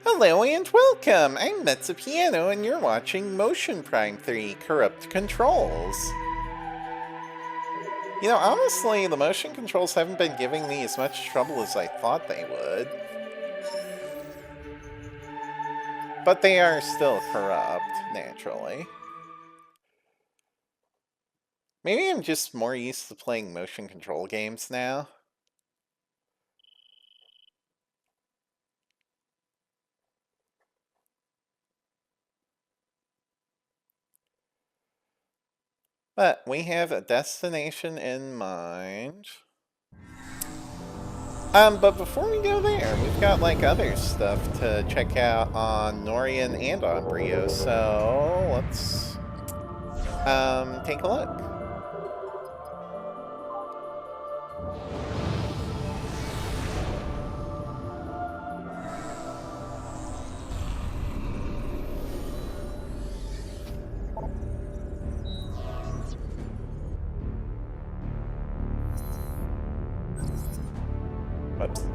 Hello and welcome! I'm Piano, and you're watching Motion Prime 3 Corrupt Controls. You know, honestly, the motion controls haven't been giving me as much trouble as I thought they would. But they are still corrupt, naturally. Maybe I'm just more used to playing motion control games now. But we have a destination in mind. But before we go there, we've got, like, other stuff to check out on Norion and on Bryyo, so let's, take a look. Whoops.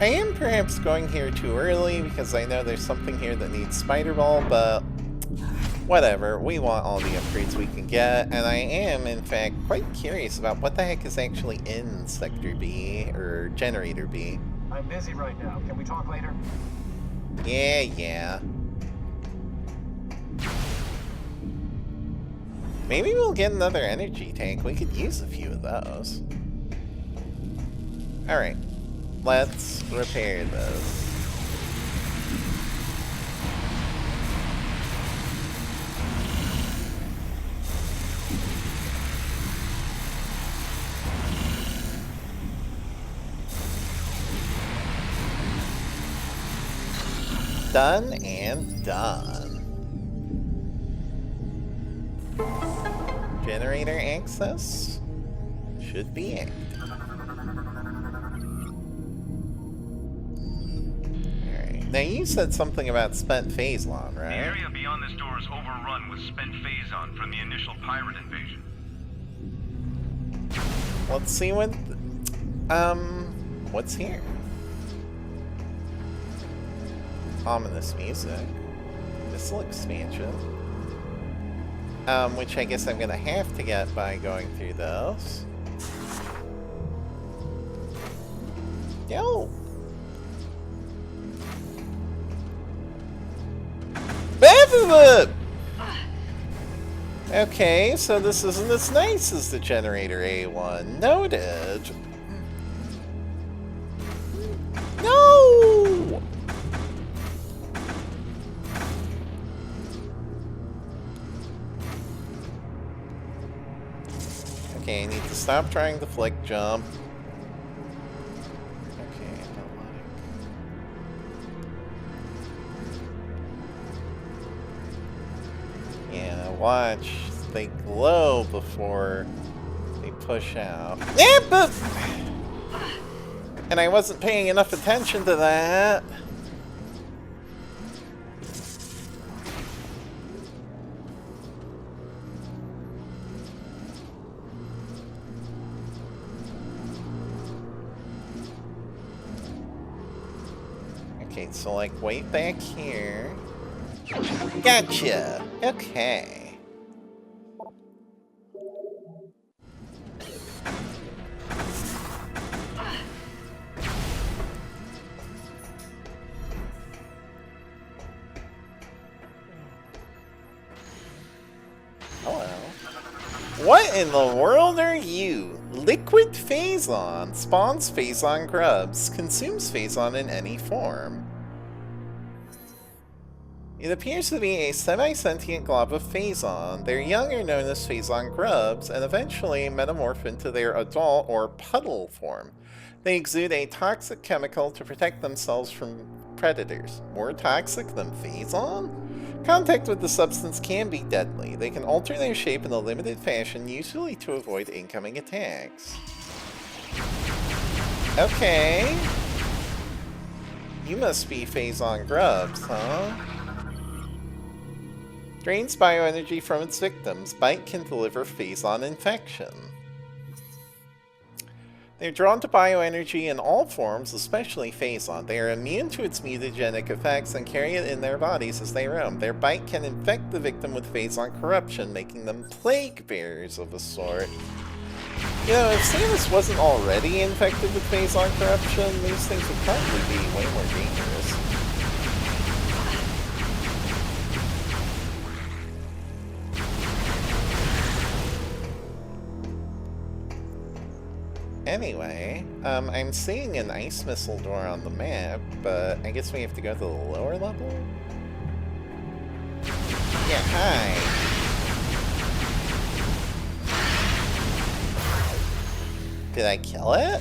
I am perhaps going here too early because I know there's something here that needs Spider Ball, but whatever, we want all the upgrades we can get, and I am, in fact, quite curious about what the heck is actually in Sector B, or Generator B. I'm busy right now. Can we talk later? Yeah. Maybe we'll get another energy tank. We could use a few of those. Alright. Let's repair this. Done and done. Generator access should be it. Now, you said something about spent Phazon, right? The area beyond this door is overrun with spent Phazon from the initial pirate invasion. Let's see what... what's here? Ominous music. Missile expansion. Which I guess I'm gonna have to get by going through those. Yo! Okay, so this isn't as nice as the Generator A1. Noted. No! Okay, I need to stop trying to flick jump. Watch, they glow before they push out. Yeah, but... And I wasn't paying enough attention to that. Okay, so like wait back here. Gotcha! Okay. Hello. What in the world are you? Liquid Phazon spawns Phazon grubs, consumes Phazon in any form. It appears to be a semi-sentient glob of Phazon. Their young are known as Phazon grubs, and eventually metamorph into their adult or puddle form. They exude a toxic chemical to protect themselves from predators. More toxic than Phazon? Contact with the substance can be deadly. They can alter their shape in a limited fashion, usually to avoid incoming attacks. Okay. You must be Phazon grubs, huh? Drains bioenergy from its victims. Bite can deliver Phazon infection. They're drawn to bioenergy in all forms, especially Phazon. They are immune to its mutagenic effects and carry it in their bodies as they roam. Their bite can infect the victim with Phazon corruption, making them plague bearers of a sort. You know, if Samus wasn't already infected with Phazon corruption, these things would probably be way more dangerous. Anyway, I'm seeing an ice missile door on the map, but I guess we have to go to the lower level? Yeah, hi! Did I kill it?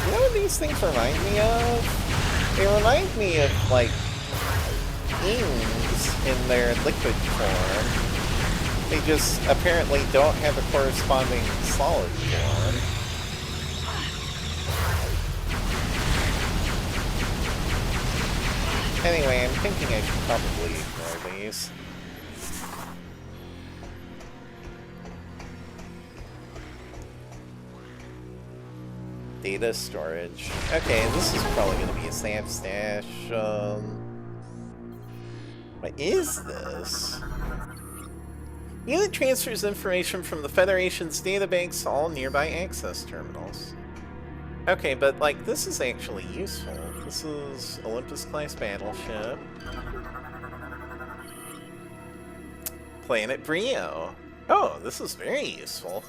You know what these things remind me of? They remind me of, like, ings in their liquid form. They just apparently don't have a corresponding solid form. Anyway, I'm thinking I should probably ignore these. Data storage. Okay, this is probably going to be a Sam stash. What is this? Unit transfers information from the Federation's databanks to all nearby access terminals. Okay, but like, this is actually useful. This is Olympus-class battleship. Planet Bryyo. Oh, this is very useful.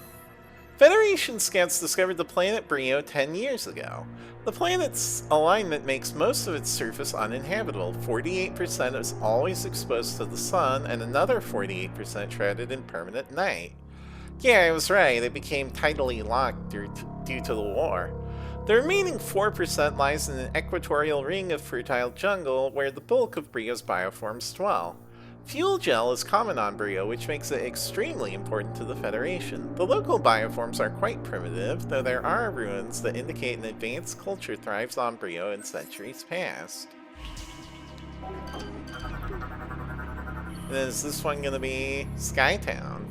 Federation scouts discovered the planet Bryyo 10 years ago. The planet's alignment makes most of its surface uninhabitable. 48% is always exposed to the sun, and another 48% shrouded in permanent night. Yeah, I was right, it became tidally locked due to the war. The remaining 4% lies in an equatorial ring of fertile jungle, where the bulk of Bryo's bioforms dwell. Fuel gel is common on Bryyo, which makes it extremely important to the Federation. The local bioforms are quite primitive, though there are ruins that indicate an advanced culture thrives on Bryyo in centuries past. And is this one going to be Skytown?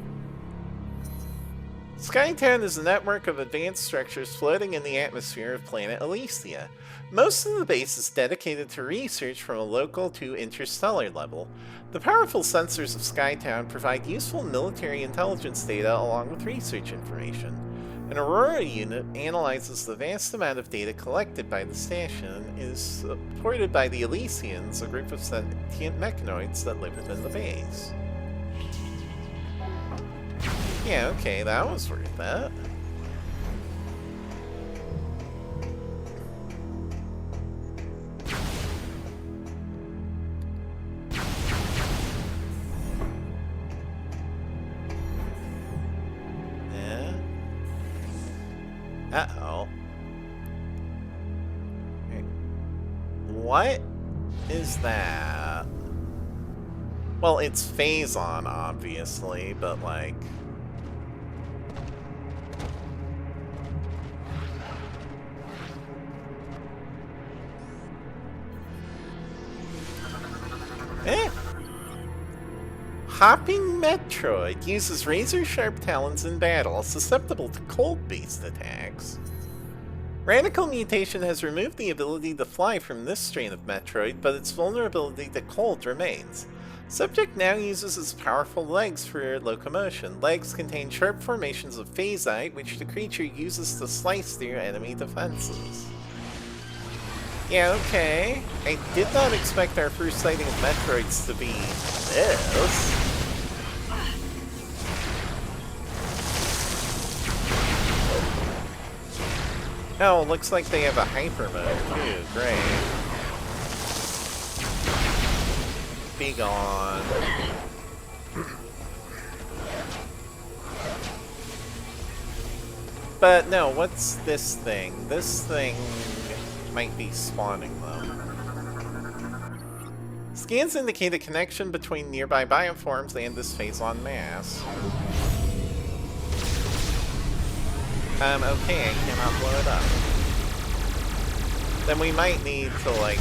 Skytown is a network of advanced structures floating in the atmosphere of planet Elysia. Most of the base is dedicated to research from a local to interstellar level. The powerful sensors of Skytown provide useful military intelligence data along with research information. An Aurora unit analyzes the vast amount of data collected by the station and is supported by the Elysians, a group of sentient mechanoids that live within the base. Yeah, okay, that was worth that. Yeah. Uh-oh. Okay. What is that? Well, it's Phazon, obviously, but like... Eh? Hopping Metroid uses razor-sharp talons in battle, susceptible to cold-based attacks. Radical Mutation has removed the ability to fly from this strain of Metroid, but its vulnerability to cold remains. Subject now uses its powerful legs for locomotion. Legs contain sharp formations of phasite, which the creature uses to slice through enemy defenses. Yeah, okay. I did not expect our first sighting of Metroids to be this. Oh, looks like they have a hyper mode too. Great. Be gone. But no, what's this thing? This thing might be spawning them. Scans indicate a connection between nearby bioforms and this phase-on mass. Okay, I cannot blow it up. Then we might need to, like,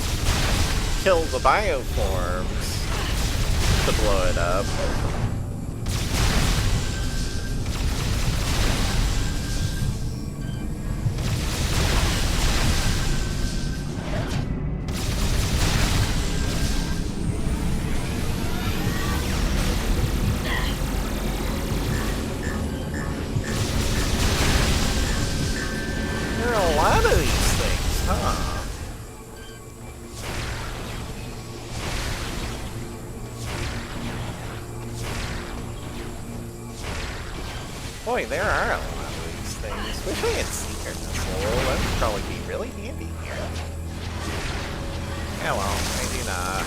kill the bioforms to blow it up. There are a lot of these things, huh? Boy, there are a lot of these things. Wish I had Seeker Missile. That would probably be really handy here. Yeah, well, I do not.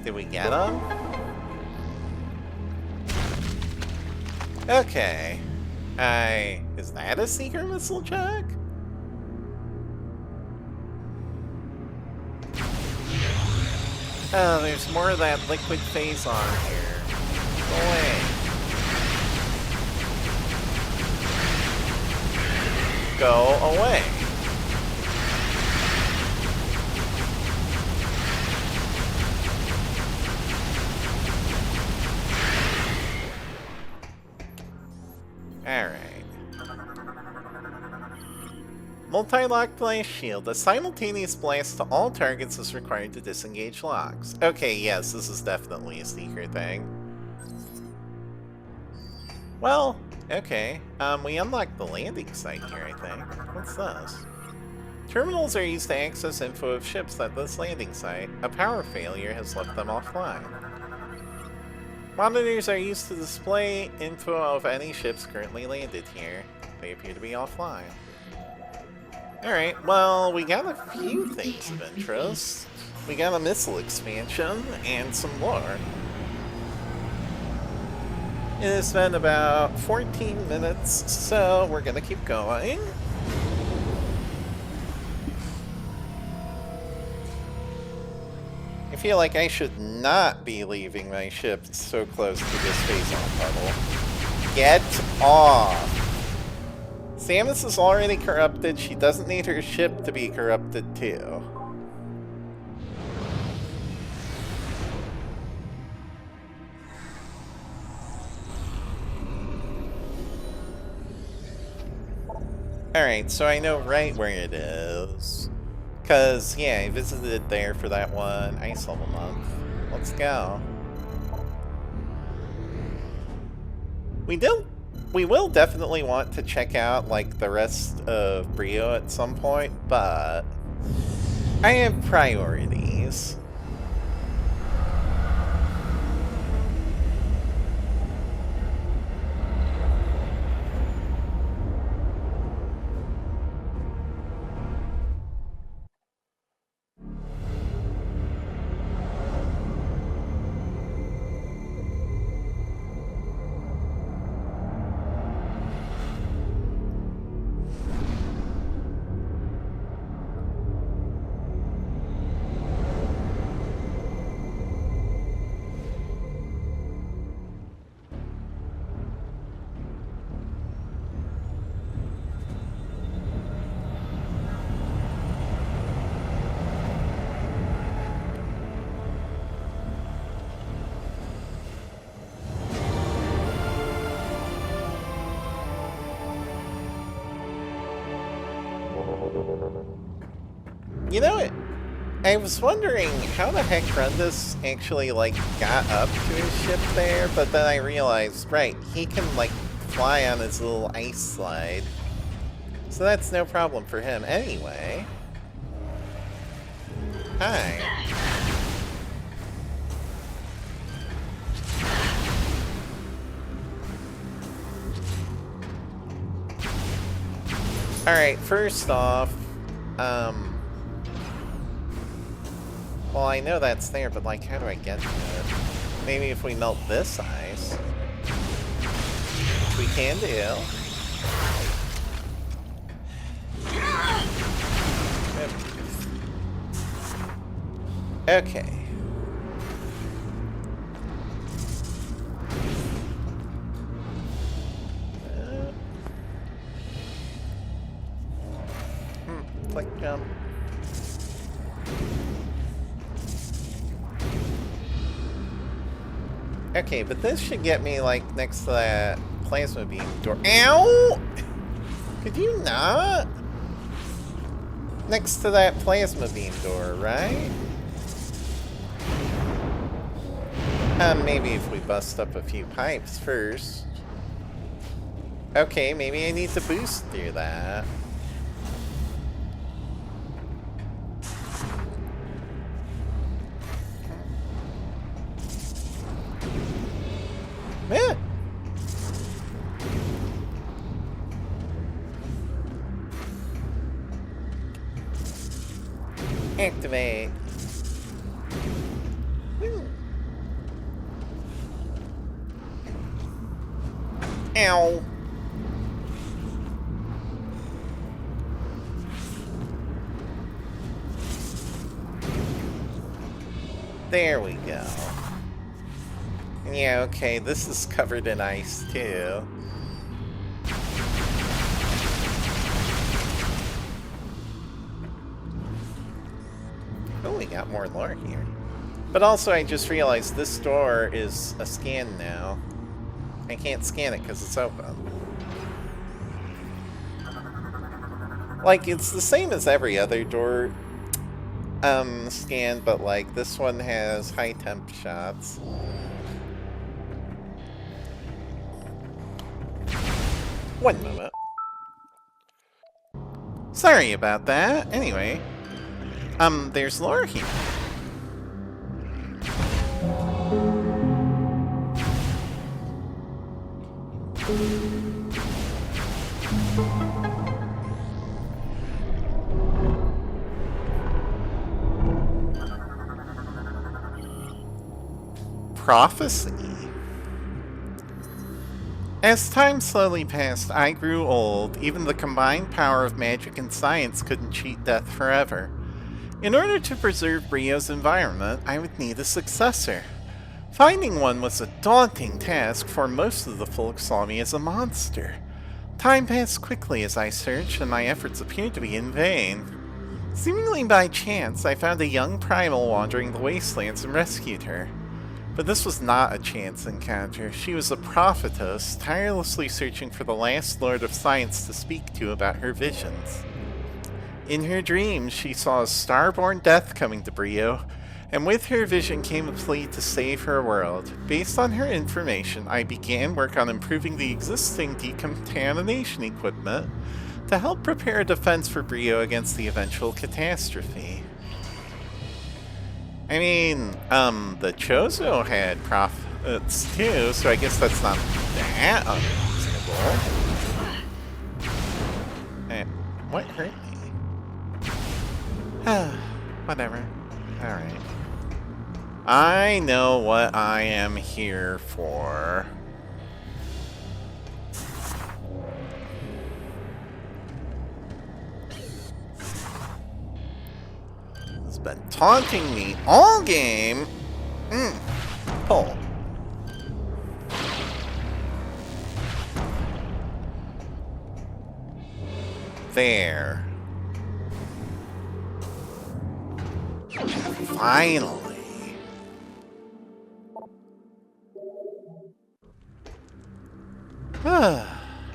Did we get him? Okay. Is that a Seeker Missile check? Oh, there's more of that liquid phase on here. Go away. Go away. Alright. Multi-lock blast shield. A simultaneous blast to all targets is required to disengage locks. Okay, yes, this is definitely a Seeker thing. Well, okay. We unlocked the landing site here, I think. What's this? Terminals are used to access info of ships at this landing site. A power failure has left them offline. Monitors are used to display info of any ships currently landed here. They appear to be offline. Alright, well, we got a few things of interest. We got a missile expansion and some lore. It has been about 14 minutes, so we're gonna keep going. I feel like I should not be leaving my ship so close to this phase-on puddle. Get off! Samus is already corrupted, she doesn't need her ship to be corrupted too. Alright, so I know right where it is. Cause, yeah, I visited there for that one ice level month. Let's go. We will definitely want to check out, like, the rest of Bryyo at some point, but I have priorities. You know what? I was wondering how the heck Grundus actually, like, got up to his ship there, but then I realized, right, he can, like, fly on his little ice slide. So that's no problem for him anyway. Hi. Alright, first off, well, I know that's there, but, like, how do I get to it? Maybe if we melt this ice. Which we can do. Okay. Click jump. Okay, but this should get me, like, next to that plasma beam door. Ow! Could you not? Next to that plasma beam door, right? Maybe if we bust up a few pipes first. Okay, maybe I need to boost through that. Yeah. Activate. Woo. Ow. There we go. Yeah, okay, this is covered in ice, too. Oh, we got more lore here. But also, I just realized this door is a scan now. I can't scan it because it's open. Like, it's the same as every other door scan, but, like, this one has high temp shots. One moment. Sorry about that. Anyway. There's lore here. Prophecy. As time slowly passed, I grew old. Even the combined power of magic and science couldn't cheat death forever. In order to preserve Bryyo's environment, I would need a successor. Finding one was a daunting task, for most of the folk saw me as a monster. Time passed quickly as I searched, and my efforts appeared to be in vain. Seemingly by chance, I found a young primal wandering the wastelands and rescued her. But this was not a chance encounter. She was a prophetess, tirelessly searching for the last Lord of Science to speak to about her visions. In her dreams, she saw a star-born death coming to Bryyo, and with her vision came a plea to save her world. Based on her information, I began work on improving the existing decontamination equipment to help prepare a defense for Bryyo against the eventual catastrophe. I mean, the Chozo had prophets too, so I guess that's not that unreasonable. What hurt me? Whatever. Alright. I know what I am here for. It's been taunting me all game. Pull. There. Finally.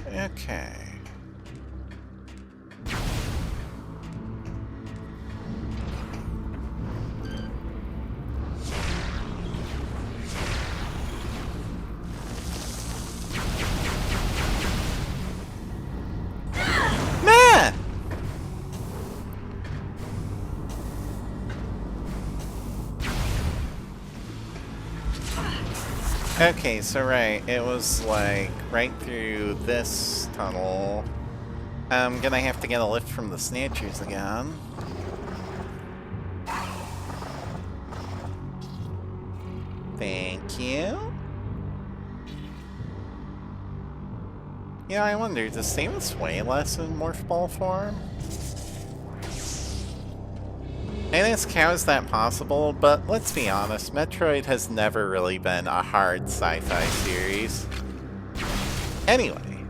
Okay. Okay, so right, it was like right through this tunnel. I'm gonna have to get a lift from the Snatchers again. Thank you. Yeah, I wonder, does Samus weigh less in Morph Ball form? And how is that possible? But let's be honest, Metroid has never really been a hard sci-fi series. Anyway.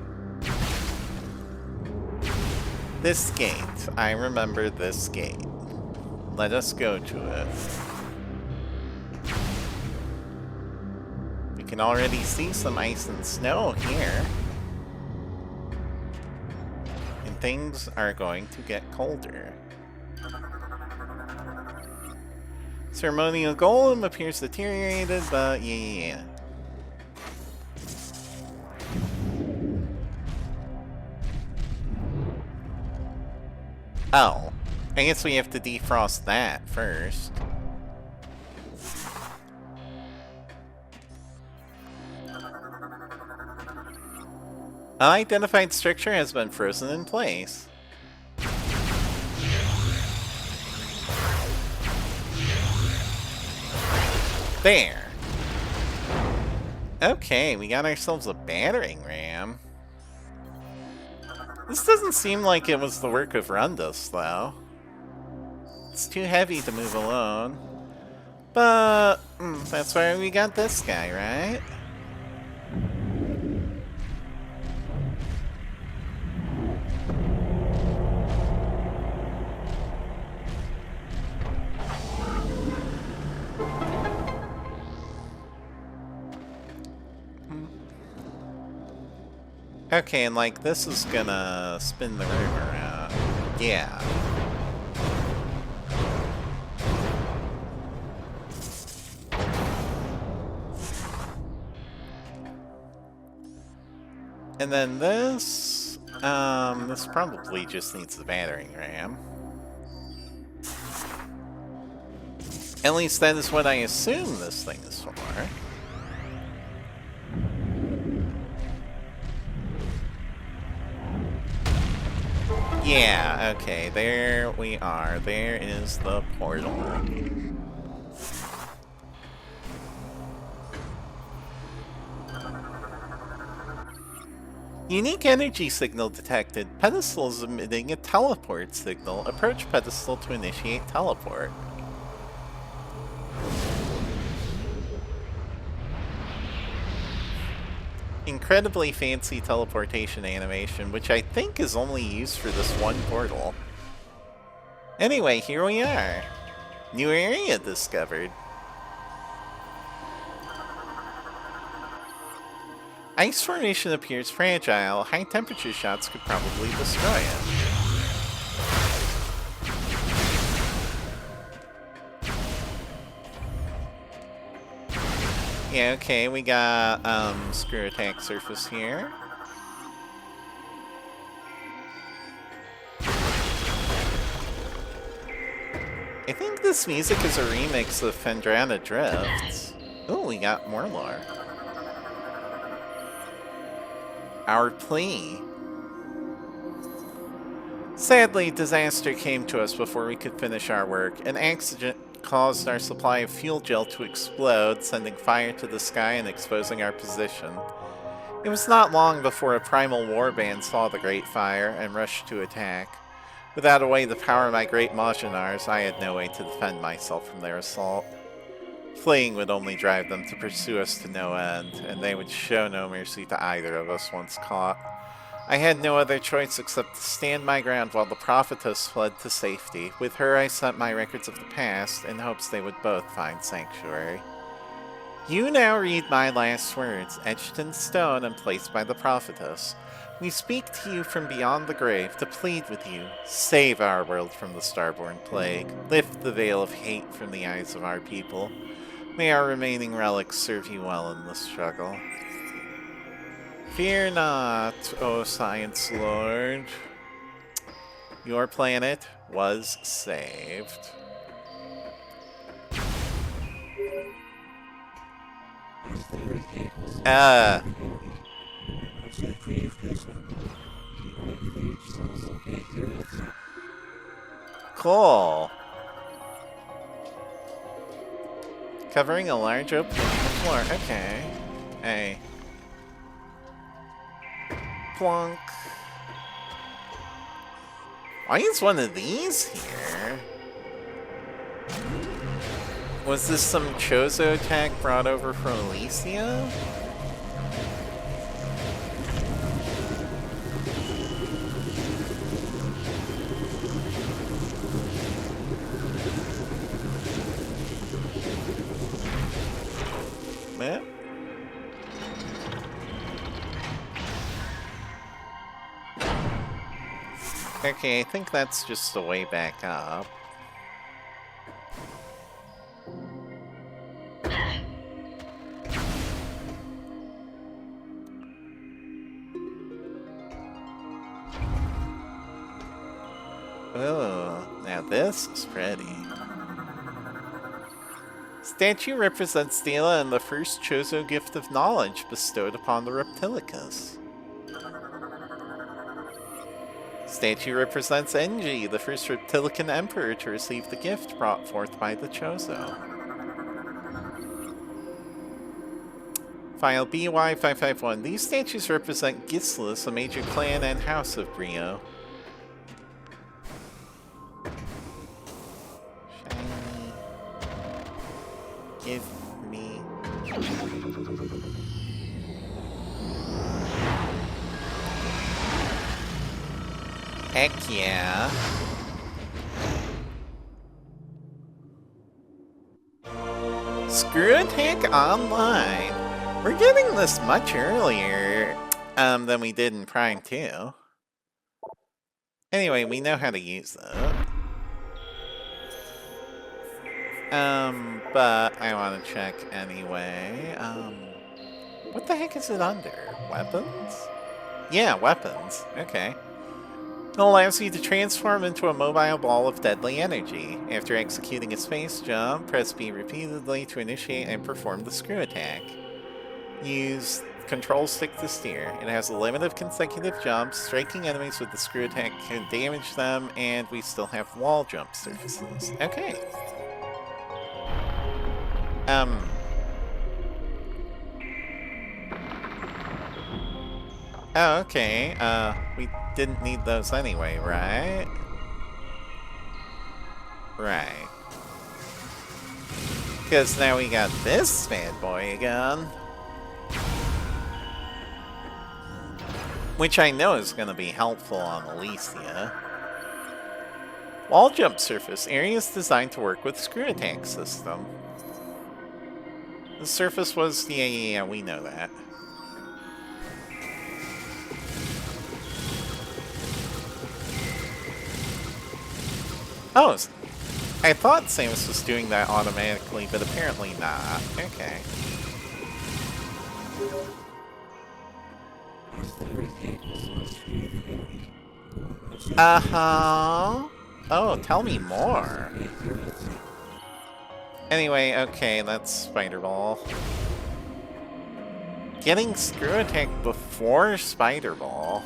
This gate. I remember this gate. Let us go to it. We can already see some ice and snow here. And things are going to get colder. Ceremonial Golem appears deteriorated, but yeah. Oh, I guess we have to defrost that first. Unidentified structure has been frozen in place. There. Okay, we got ourselves a battering ram. This doesn't seem like it was the work of Rundus, though. It's too heavy to move alone. But that's why we got this guy, right? Okay, and like this is gonna spin the room around. Yeah. And then this probably just needs the battering ram. At least that is what I assume this thing is for. Yeah, okay, there we are. There is the portal. Unique energy signal detected. Pedestal is emitting a teleport signal. Approach pedestal to initiate teleport. Incredibly fancy teleportation animation, which I think is only used for this one portal. Anyway, here we are. New area discovered. Ice formation appears fragile. High temperature shots could probably destroy it. Yeah, okay, we got screw attack surface here. I think this music is a remix of Fendrana Drifts. Ooh, we got more lore. Our Plea. Sadly, disaster came to us before we could finish our work. An accident caused our supply of fuel gel to explode, sending fire to the sky and exposing our position. It was not long before a primal warband saw the great fire and rushed to attack. Without a way to power my great Majinars, I had no way to defend myself from their assault. Fleeing would only drive them to pursue us to no end, and they would show no mercy to either of us once caught. I had no other choice except to stand my ground while the prophetess fled to safety. With her I sent my records of the past in hopes they would both find sanctuary. You now read my last words, etched in stone and placed by the prophetess. We speak to you from beyond the grave to plead with you. Save our world from the starborn plague. Lift the veil of hate from the eyes of our people. May our remaining relics serve you well in the struggle. Fear not, O Science Lord. Your planet was saved. Uh. Cool. Covering a large opening in the floor. Okay. Hey. Plunk. Why is one of these here? Was this some Chozo attack brought over from Elysia? Eh? Okay, I think that's just the way back up. Oh, now this is pretty. Statue represents Stela and the first Chozo gift of knowledge bestowed upon the Reptilicus. Statue represents Enji, the first Reptilican emperor to receive the gift brought forth by the Chozo. File BY551. These statues represent Gislis, a major clan and house of Bryyo. Shiny. Give me. Heck yeah. Screw Attack Online. We're getting this much earlier than we did in Prime 2. Anyway, we know how to use that. But I want to check anyway. What the heck is it under? Weapons? Yeah, weapons. Okay. It allows you to transform into a mobile ball of deadly energy. After executing a space jump, press B repeatedly to initiate and perform the screw attack. Use control stick to steer. It has a limit of consecutive jumps. Striking enemies with the screw attack can damage them, and we still have wall jump surfaces. Okay. Oh, okay. We didn't need those anyway, right? Right. Because now we got this bad boy again. Which I know is going to be helpful on Elysia. Wall jump surface. Area is designed to work with screw attack system. The surface was... Yeah, we know that. Oh, I thought Samus was doing that automatically, but apparently not. Okay. Uh-huh. Oh, tell me more. Anyway, okay, that's Spider Ball. Getting Screw Attack before Spider Ball.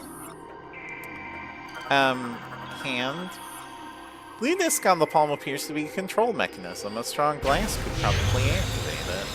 Hand. Blue disc on the palm appears to be a control mechanism. A strong blast could probably activate it.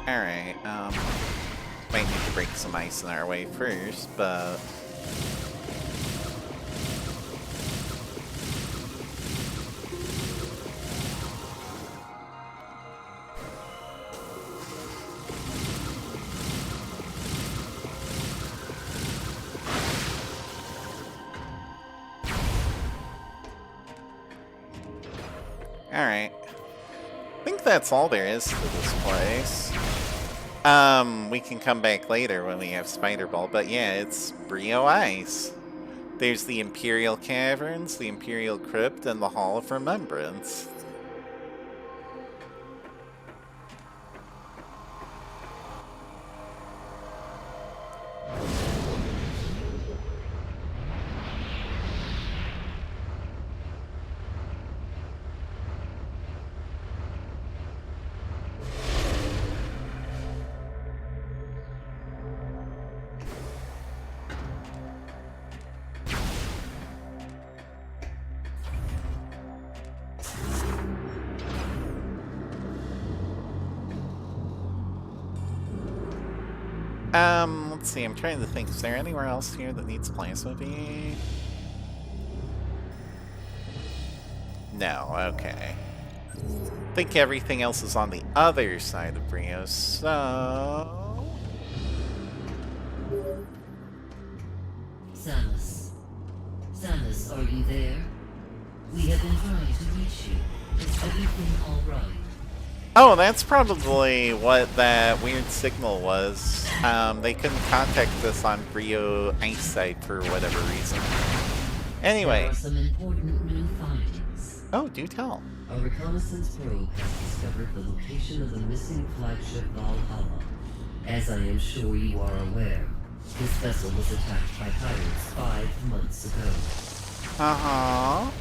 Alright, might need to break some ice in our way first, but... Alright. I think that's all there is to this place. We can come back later when we have Spider Ball, but yeah, it's Bryyo Ice. There's the Imperial Caverns, the Imperial Crypt, and the Hall of Remembrance. Let's see, I'm trying to think, is there anywhere else here that needs plasma beam? No, okay. I think everything else is on the other side of Bryyo, so... Samus. Samus, are you there? We have been trying to reach you. Is everything alright? Oh, that's probably what that weird signal was. They couldn't contact us on Bryyo Ice site for whatever reason. Anyway. There are some important new findings. Oh, do tell. A reconnaissance probe has discovered the location of the missing flagship Valhalla. As I am sure you are aware, this vessel was attacked by pirates 5 months ago. Uh-huh.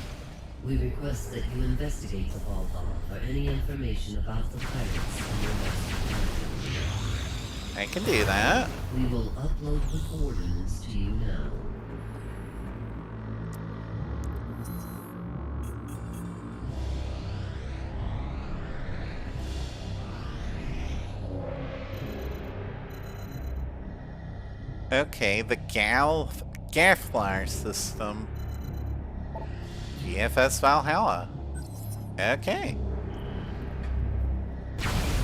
We request that you investigate the Valhalla for any information about the pirates and your rescue. I can do that. We will upload the coordinates to you now. Okay, the Gafflar system. GFS Valhalla. Okay.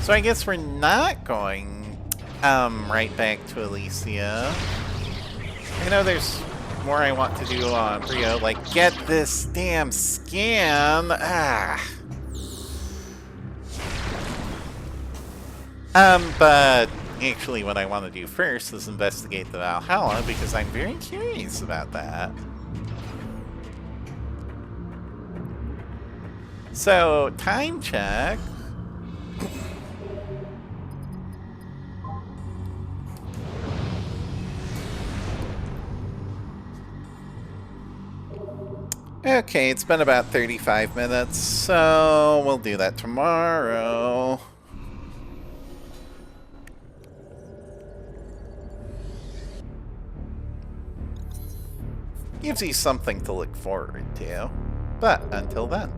So I guess we're not going right back to Elysia. I know there's more I want to do on Bryyo, like get this damn scan. But actually what I want to do first is investigate the Valhalla because I'm very curious about that. So, time check. Okay, it's been about 35 minutes, so we'll do that tomorrow. Gives you something to look forward to. But until then.